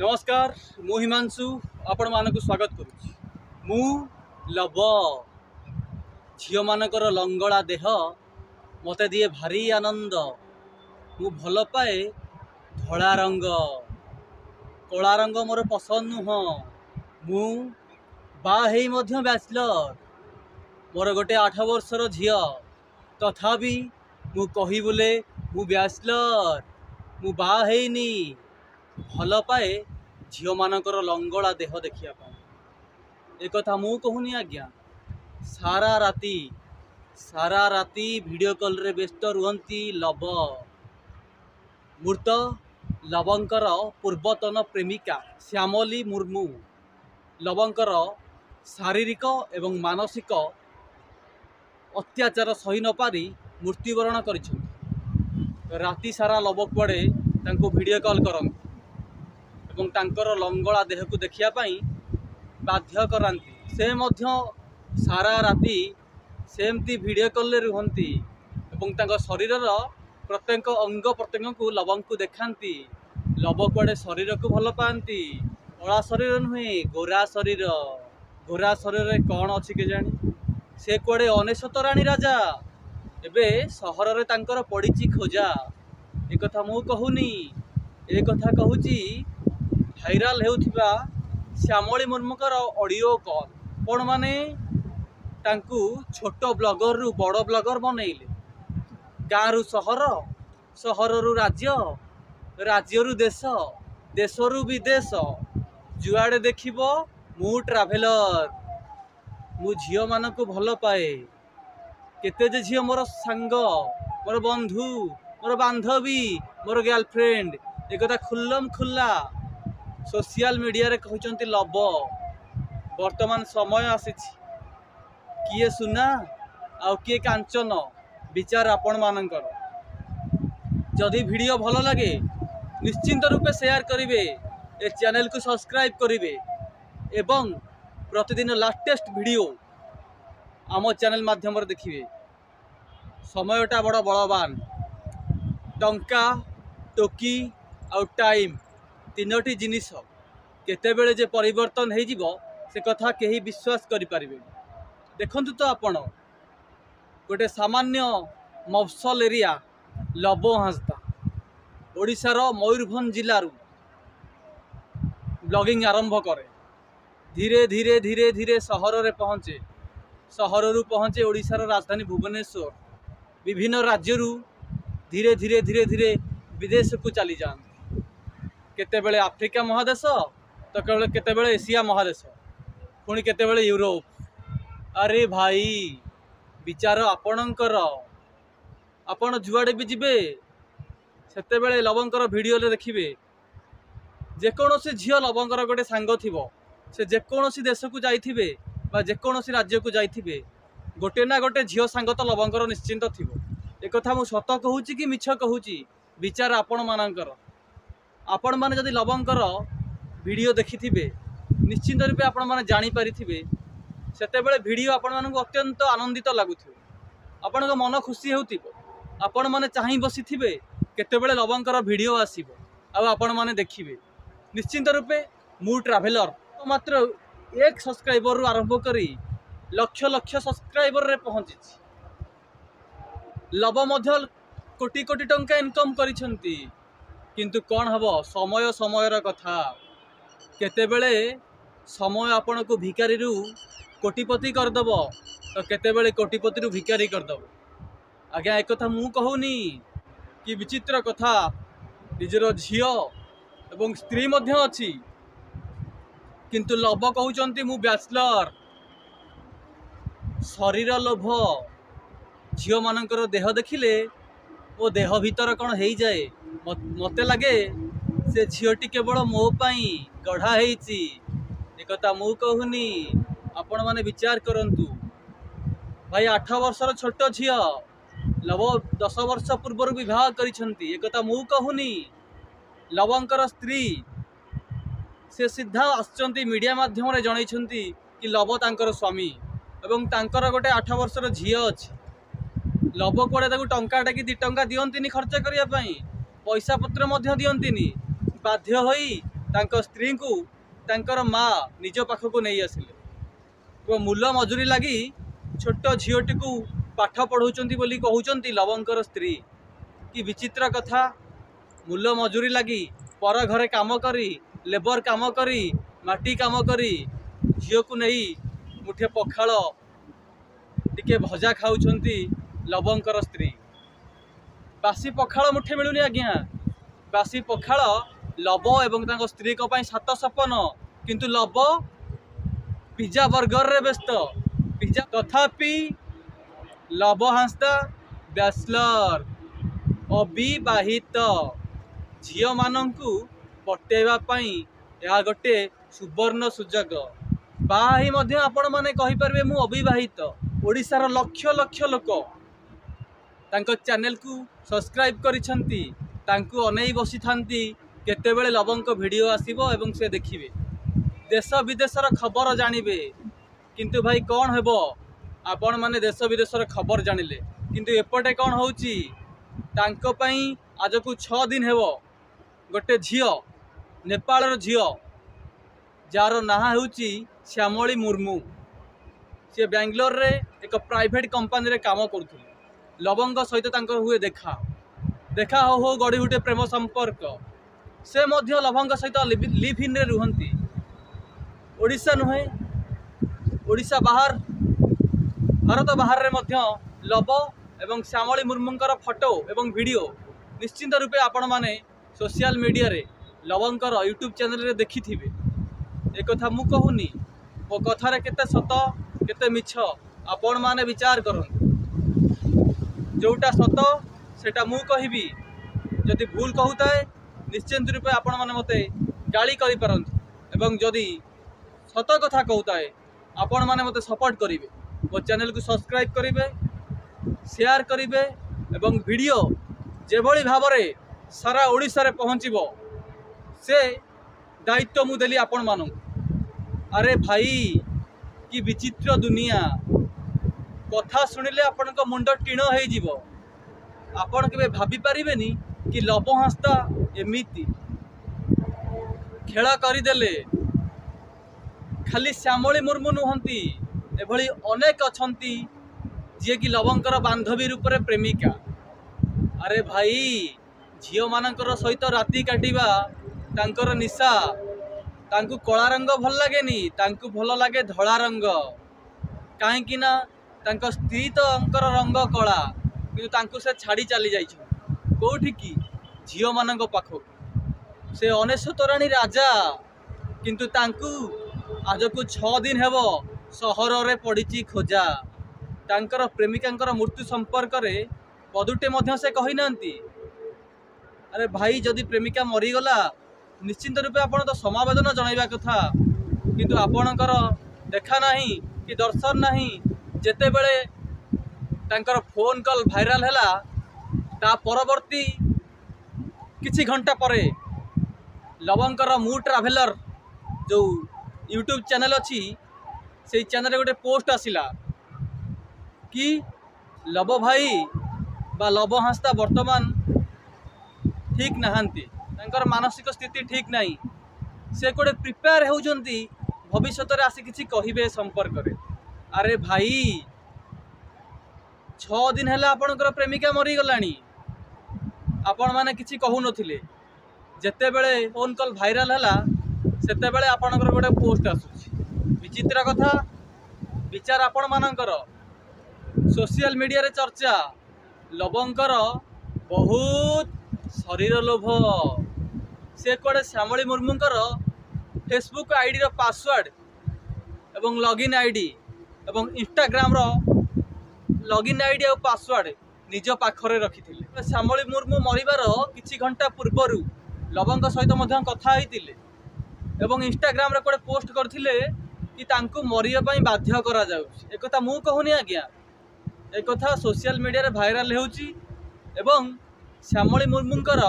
नमस्कार मु हिमांशु आपण मानक स्वागत करुच्ची। मु लब झील मानकर लंगड़ा देह मते दिए भारी आनंद। मु भल पाए धला रंग, कला रंग मोर पसंद नुह। मु बाहेई मध्य बैचलर, मोर गोटे 8 वर्षर झील, तथापि मु कही बोले मु बैचलर, मु बाहेनी। भल पाए झील मानकर लंगड़ा देह देखिया पाए। एक कथा मु कहूनी आज्ञा, सारा राती वीडियो कॉल रे व्यस्त रुहंती लब। मृत लबंकर पूर्वतन प्रेमिका श्यामली मुर्मू लबंकर शारीरिक एवं मानसिक अत्याचार सही न पारी मृत्युवरण करिछन्ति। राति सारा लब पड़े तांको वीडियो कॉल करन्ति एवं तांकर लंगड़ा देह को देखिया पाई बाध्य करांती। से मध्य सारा राति सेमती वीडियो कॉल रे रुहंती एवं तांको शरीर प्रत्येक अंग प्रत्यंग को लबंग को देखांती। लब कुआडे शरीर को भल पाती, कला शरीर नुहे गोरा शरीर। गोरा शरीर रे कौन अच्छी के जानी, से कुआडे अनेशत राणी राजा। एबे सहर रे तांकर पड़ीची खोजा। एक कथा मु कहूनी, एक कथा कहूची भाइराल हेउथिबा श्यामली मुर्मूकर ऑडियो कॉल। कौन माने तांकू छोट ब्लॉगर रु बड़ ब्लॉगर बनैले। गाँव रु सहर, सहर रु राज्य, राज्य रु देश, देश रु विदेश, जुआड़े देखिबो मु ट्राभेलर। मु झियो मानकु भल पाए। केते जे झियो मोर सांग, मोर बंधु, मोर बांधवी, मोर गर्लफ्रेंड एक कथा खुल्लम खुल्ला सोशल मीडिया रे कहउचंती लब। वर्तमान समय आसीछि, किए सुना आ किए कांचन विचार आपण मानकर। जदि वीडियो भल लगे निश्चिंत रूपे शेयर करिवे, ए चैनल को सब्सक्राइब करिवे एवं प्रतिदिन लेटेस्ट वीडियो आम चैनल माध्यम रे देखिवे। समयटा बड़ बलवान। टंका, टोकी आउ टाइम तीनोटी जिनिस केतेबेले जे परिवर्तन हो जिवो से कथा केही विश्वास करि परिबे। देखंतु तो आपण गोटे सामान्य मफसल एरिया लब हांसदा ओडिशार मयूरभंज जिल्लारू ब्लॉगिंग आरंभ करे। धीरे धीरे धीरे धीरे सहर रे पहुँचे, सहर रु पहुँचे ओडिशार राजधानी भुवनेश्वर। विभिन्न राज्यरू धीरे धीरे धीरे धीरे विदेश को चली जाते। केतेबेले आफ्रिका महादेश, तो केतेबेले एशिया महादेश, पुणी केतेबेले यूरोप। अरे भाई विचार आपणकर। आपण जुआड़े भी जिबे सेतेबेले लबंकर वीडियो रे देखिबे जेकोनोसी झियो लबंकर गोटे सांग थिबो। से जेकोनोसी देश को जाइथिबे बा जेकोनोसी राज्य को जाइथिबे गोटे ना गोटे झियो सांग तो लबंकर निश्चिंत थिबो। एक कथा मु सत कहूची कि मिछ कहूची, विचार आपण मानकर। आपण माने जदि लबंकर वीडियो देखिथिबे निश्चिंत रूपे आपण माने जानि परिथिबे सेतेबेले वीडियो आपण मानकु अत्यंत आनंदित लागुथिबो, आपणक मन खुशी हेउथिबो। आपण माने चाहि बसिथिबे केतेबेले लबंकर वीडियो आसीबो आ आपण माने देखिबे। निश्चिंत रूपे मु ट्राभेलर तो मात्र 1 सब्सक्राइबर रु आरंभ करी लक्ष लक्ष सब्सक्राइबर रे पहुंची। लब मध्य कोटी कोटी टंका इनकम करिसंती, किंतु कौन हबो समय समयर कथा। केतेबेले समय आपण को भिकारी रु कोटिपति करदब, तो केतेबेले कोटिपति रु भिकारी करदब। आज्ञा एक कथा मु कहूनी कि विचित्र कथा। निजर झियो एवं स्त्री मध्य अछि, किंतु लब कहउचंती मु बैचलर। शरीर लोभ, झियो मानकर देह देखिले ओ देह भीतर कौन हो जाए। मते लगे से झीटी केवल मो पाई गढ़ा हेची। एक मु कहूनी, आपण माने विचार करंतु। भाई 8 वर्षर छोट झियो लब 10 वर्ष पूर्व विवाह करिसंती। एक मु कहूनी, लबंकर स्त्री से सीधा आसचंती मीडिया माध्यम रे जणाइछंती कि लब तांकर स्वामी एवं तांकर गोटे 8 वर्षर झियो अछि। लब कुआडे ताकू टंका टाकी 2 टंका दियंतिनी खर्च करिया पई, पैसा पत्र मध्य दियंतिनी। बाध्य होई तांको स्त्री को तांकर माँ निज पाखक नहीं आसिले मूल मजूरी लगी छोट झीटी को पाठ पढ़ाऊँच बोली कहते लवंकर स्त्री कि विचित्र कथा मूल मजूरी लगी पर घरे काम करी लेबर काम करी माटी काम करी झील को नहीं मुठे पखाल टिके भजा खाऊंती लवंकर स्त्री बासी पखाल मुठे मिलूनी आज्ञा बासी पखाल लव एवं तांको स्त्री को पाई सात सपन किंतु लव पिज्जा बर्गर रे व्यस्त पिज्जा तथापि लव हांसदा बैचलर अविवाहित झील मानू पटेवा यह गोटे सुवर्ण सुजोग बाही आपण मैंने कहीपर मु अविवाहित ओडिशार लक्ष लक्ष लोक तांको चैनल को सब्सक्राइब करिसेंती तांको अनेई बसी थांती केतेबेले लवंक वीडियो आसीबो एवं से देखिबे देश विदेशर खबर जानिबे किंतु भाई कौन हेबो आपण माने देश विदेशर खबर जानिले किंतु एपटे कौन होउची तांको पई आज को 6 दिन हेबो गोटे झियो नेपाल झियो जार ना होउची श्यामली मुर्मू सी बेंगलोर रे एक प्राइवेट कंपनी रे काम करुथुले लवंग सहित तांकर हुए देखा देखा हो गढ़ी उठे प्रेम संपर्क से मध्य लवंग सहित लिव इन रे रुहंती ओडिशा नुहे ओडिशा बाहर भारत बाहर रे मध्य लव एवं श्यामली मुर्मूंकर फोटो एवं वीडियो निश्चिंत रूपे आपण माने सोशल मीडिया रे लवंकर यूट्यूब चैनल रे देखि थिबे एक कथा मु कहूनी मो कथारे केते सत केते मिछ आपण माने विचार करन जोटा सत सेटा मु कहिबी जदि भूल कहूताए निश्चिंत रूपे आपण माने मते गाली करि परंत एवं जदि सत कथा कहूताए आपण माने मते सपोर्ट करिवे मो चैनल को सब्सक्राइब करिवे शेयर करिवे एवं वीडियो जेभली भाबरे सारा ओडिशा रे पहुँचबो से दायित्व मु देली आपण मानू अरे भाई कि विचित्र दुनिया कथा शुणिले आपण को मुंड टीण हो जीवो आपण केबे भाबी परिबेनी कि लव हंसता एमिति खेल करदेले खाली श्यामली मुर्मू नुहंती एभली अनेक अछंती जे कि लवंकर बांधवी रूप रे प्रेमिका अरे भाई झील मानकर सहित राति काटिबा तांकर निशा तांकु कला रंग भल लागेनी तांकु भल लागे धला रंग कहीं ना तांको स्त्री तो अंकर रंग कला कि तांकु से छाड़ी चली जाइछ कोठी की झील मानक पाखक से 99 राणी राजा किंतु तांकु आज को 6 दिन हेबो सहर रे पड़ी खोजा तांकर प्रेमिकांकर मृत्यु संपर्क रे पदुटे मध्य से कही नांती अरे भाई जदि प्रेमिका मरीगला निश्चिंत रूपे आपण तो समावेदन जनइबा कथा किंतु आपणकर देखा नहीं कि दर्शन नहीं जेते बेले तांकर फोन कॉल भाइराल हैला ता परवर्ती किछि घंटा परे लवंकर मू ट्रावेलर जो यूट्यूब चैनल अच्छी से चैनल गोटे पोस्ट आसिला कि लव भाई बा लव हांसता वर्तमान ठीक नहांती तांकर मानसिक स्थिति ठीक नहीं से गोटे प्रिपेयर होउजंती भविष्य रे आसी किछि कहिबे संपर्क रे अरे भाई 6 दिन हैला आपनकर प्रेमिका मरी गलानी आपण माने किछि कहू नथिले जेते बेले फोन कॉल भाइराल हैला सेते बेले आपनकर गोटे पोस्ट आसुछि विचित्र कथा विचार आपण मानकर सोशल मीडिया रे चर्चा लवंकर बहुत शरीर लोभ से कड़े श्यामली मुर्मूंकर फेसबुक आईडी रो पासवर्ड एवं लॉगिन आईडी एवं इंस्टाग्राम रो लॉगिन आईडी और पासवर्ड निज पाखरे रखिथिले श्यामली मुर्मू मरिबार किछि घंटा पूर्वरु लवंग सहित मध्य कथा होइतिले एवं इंस्टाग्राम रे कोडे पोस्ट करथिले कि तांकु मरिया पई बाध्य करा जाउछि एक कथा मु कहूनी आज्ञा एक कथा सोशल मीडिया रे भाइराल हेउछि एवं श्यामली मुर्मूंकर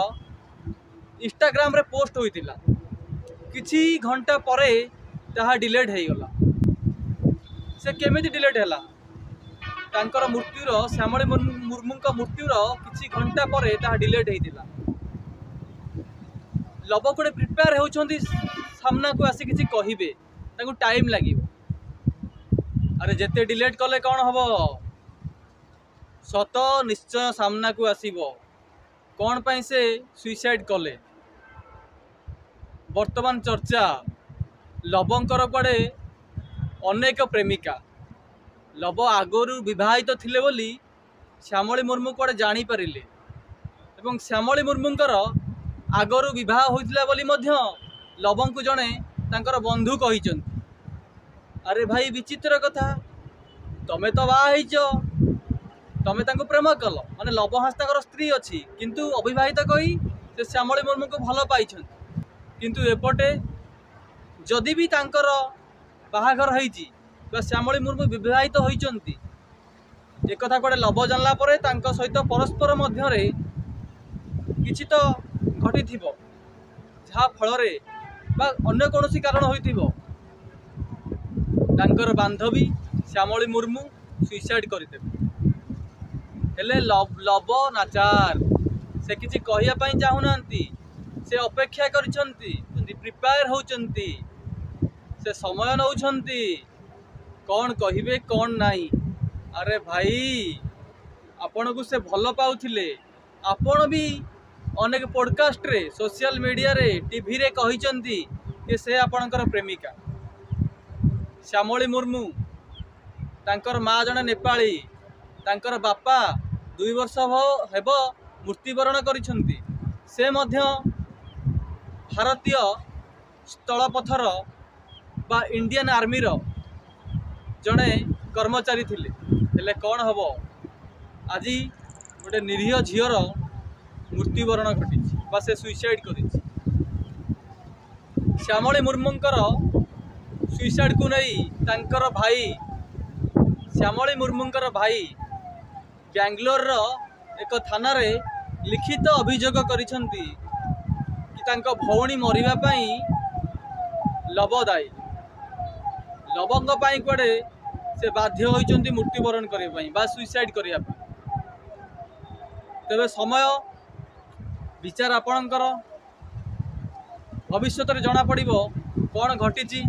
इंस्टाग्राम रे पोस्ट होइतिला किछि घंटा परे ताहा डिलीट हो गला से केमिति डिलीट हैला तांकर मृत्युर श्यामली मुर्मूंक मृत्युर किछि घंटा परे ताहा डिलीट होइतिला लव कोड़े प्रिपेयर होउछंती सामना को आसी किसी कहिबे ताको टाइम लागिबो। अरे जेते डिलीट कले कौन हम सत निश्चय सामना को आसीबो कौन पाई से सुइसाइड कले। वर्तमान चर्चा लवंकर कुआडे अनेक प्रेमिका लव आगरू विवाहित थिले बोली श्यामली मुर्मू कुआडे जानी पारिले एवं श्यामली मुर्मूंकर आगरू विवाह होइतिला बोली मध्य लवं को जड़े तांकर बंधु कहिचंती। अरे भाई विचित्र कथा तमे तो बाहिच तमे तांको प्रेम कल माने लव हास्ताकर स्त्री अच्छी किंतु अविवाहित कही से श्यामली मुर्मू को भल पाई किंतु एपटे जदि भी तांकर बाहाघर होइची श्यामली मुर्मू विवाहित होइचंती एक कथा कोडे लव जानला परे तांको सहित परस्पर मध्यरे किछि तो घटी थिबो जहा फल रे बा अन्य कोनोसी कारण होइथिबो तांकर बांधवी श्यामली मुर्मू सुइसाइड करदेवे हेले लव नाचार से किसी कहिया पई चाहुनांती से अपेक्षा करिसंती प्रिपेयर होउचंती से समय नउछंती कौन कहिबे कौन नाही। अरे भाई आपण को से भल पाउथिले आपण भी अनेक पॉडकास्ट रे सोशल मीडिया रे टीवी रे कहिसंती कि से आपणकर प्रेमिका श्यामली मुर्मू तांकर माँ जने नेपाली तांकर बापा 2 वर्ष हेब मृत्युवरण करिसंती से मध्य भारतीय स्थलपथर बा इंडियन आर्मी रो जड़े कर्मचारी थिले हेले कौन हम आज गोटे निरीह झीर मृत्युवरण घटी बा से सुइसाइड करी। श्यामली मुर्मूंकर सुइसाइड को नहीं तांकर भाई श्यामली मुर्मूंकर भाई बेंगलोर एक थाना रे लिखित अभियोग करिसंती कि तांको भौणी मरिबा पई लव दायी लवंग पाई कुआडे से बाध्य होइचंती मृत्युवरण करबा पई बा सुइसाइड करबा पई। तबे समय विचार आपणकर भविष्य रे जना पड़िबो कौन घटी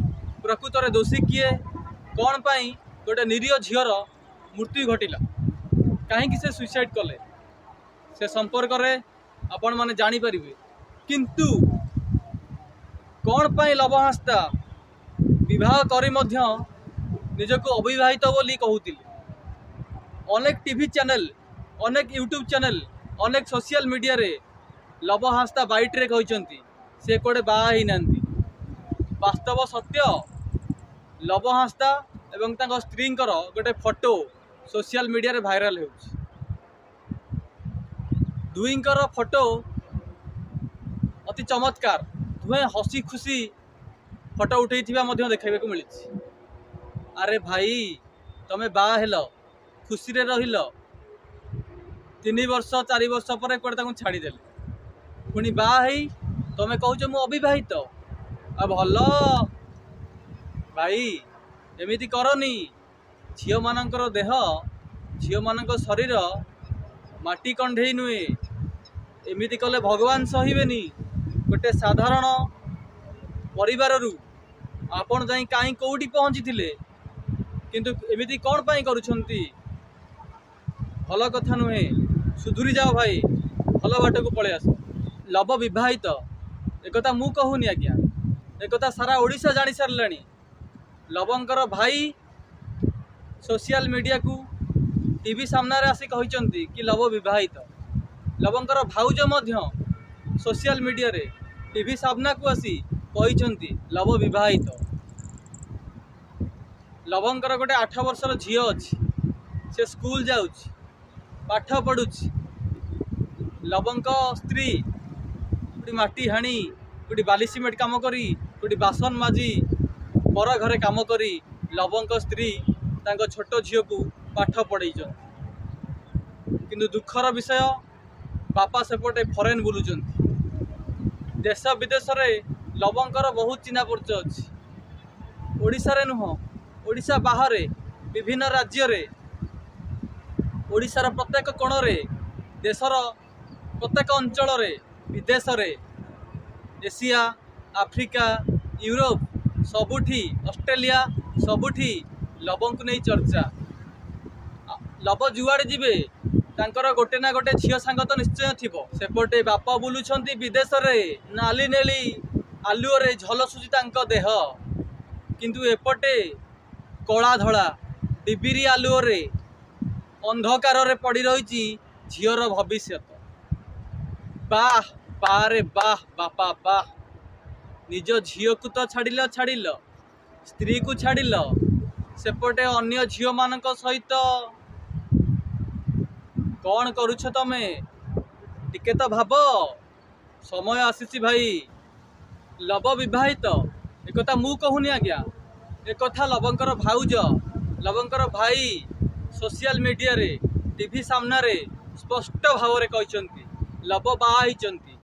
प्रकृत रे दोषी किए कौन पाई गोटे निरीह झीर मृत्यु घटिला कहीं से सुइसाइड कले से संपर्क रे आपण माने जानी परिबे। किंतु कौन पाई लव हास्ता विवाह करी मध्य निजको अविवाहित बोली कहूतिले अनेक टीवी चैनल अनेक यूट्यूब चैनल अनेक सोशल मीडिया रे लव हास्ता बाइट रे कहचंती से कोडे बाहा ही नांती। वास्तव सत्य लव हास्ता एवं तांको स्त्रींकर गोटे फोटो सोशल मीडिया रे भाइराल होउछ दुईंकर फोटो अति चमत्कार दुहे हसी खुशी फोटो उठेइथिबा मध्य देखाइबे को मिली। अरे भाई तमे बाहा हेल खुशी रे रहिल 3 वर्ष 4 वर्ष पर कोडे ताको छाड़ी देले पुणी बाहा हेई तमे कहूछ मु अविवाहित आ भल भाई एमिति करनी झील मानकर देह झील मानक शरीर माटी कंढे नुए एमिति कले भगवान सहिबेनी। गोटे साधारण परिवार रु आपण जाई काई कोउटी पहुंची थिले किंतु एमिति कौन पाई करूछंती भल कथा नुहे सुधुरी जाओ भाई भल बाट को पळे आस। लव विवाहित एकथा मु कहूनी आज्ञा एकथा सारा ओडिशा जानी सारलानी लवंकर भाई सोशल मीडिया को टीवी सामना रे आसी कहिचंती कि लव विवाहित लवंकर भाउज मध्य सोशल मीडिया रे टीवी सामना को आसी कहिचंती लव विवाहित। लवंकर गोटे 8 वर्षर झील अच्छी से स्कूल जाउछ पाठ पढ़ुछ लवंक स्त्री कोटी माटी हाणी कोटी बाली सिमेंट काम करी कोटी बासन माजी पर घरे काम करी लवंक स्त्री तांको छोट झील को पाठ पढ़ाई किंतु दुखर विषय बापा सेपटे फरेन बुलुचन देश विदेश रे लवंकर बहुत चिन्हा परिचय अच्छी ओडिशा रे नुह ओडिशा बाहर विभिन्न राज्य रे ओडिशार प्रत्येक कोण रे देशर प्रत्येक अंचल रे विदेश रे एशिया आफ्रिका यूरोप सबुठी ऑस्ट्रेलिया सबुठी लव को नहीं चर्चा। लव जुआड़े जीवे तांकर गोटे ना गोटे झील सांग तो निश्चय थिबो। सेपटे बापा बुलुछंती विदेश रे नाली नेली आलुओरे झलसुची तांको देह, किंतु एपटे कला धड़ा डिबिरी आलुओरे अंधकार रे पड़ी रही झीर भविष्यत। बाह बाह रे बाह बापा बाह, निज झील को तो छाड़िल छाड़िल स्त्री को छाड़िल, सेपटे अन्य झील मान सहित कौन करुछ तमे टिके तो भाब। समय आसीची भाई, लव विवाहित एकथा मु कहूनी आज्ञा, एक लवंकर भाउज लवंकर भाई सोशल मीडिया रे टीवी सामना रे स्पष्ट भाव में कहते लव बाहा।